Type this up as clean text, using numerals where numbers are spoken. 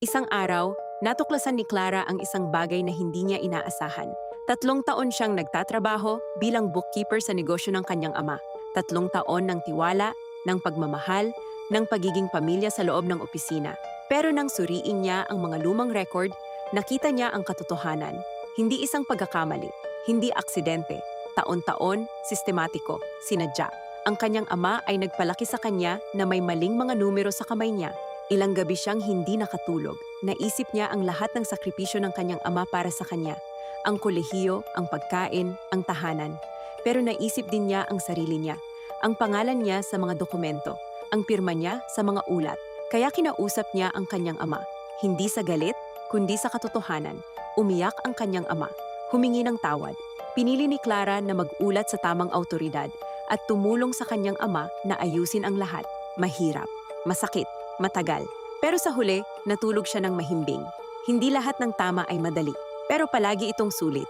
Isang araw, natuklasan ni Clara ang isang bagay na hindi niya inaasahan. 3 taon siyang nagtatrabaho bilang bookkeeper sa negosyo ng kanyang ama. 3 taon ng tiwala, ng pagmamahal, ng pagiging pamilya sa loob ng opisina. Pero nang suriin niya ang mga lumang record, nakita niya ang katotohanan. Hindi isang pagkakamali, hindi aksidente. Taon-taon, sistematiko, sinadya. Ang kanyang ama ay nagpalaki sa kanya na may maling mga numero sa kamay niya. Ilang gabi siyang hindi nakatulog. Naisip niya ang lahat ng sakripisyo ng kanyang ama para sa kanya. Ang kolehiyo, ang pagkain, ang tahanan. Pero naisip din niya ang sarili niya. Ang pangalan niya sa mga dokumento. Ang pirma niya sa mga ulat. Kaya kinausap niya ang kanyang ama. Hindi sa galit, kundi sa katotohanan. Umiyak ang kanyang ama. Humingi ng tawad. Pinili ni Clara na mag-ulat sa tamang autoridad at tumulong sa kanyang ama na ayusin ang lahat. Mahirap, masakit, matagal. Pero sa huli, natulog siya ng mahimbing. Hindi lahat ng tama ay madali, pero palagi itong sulit.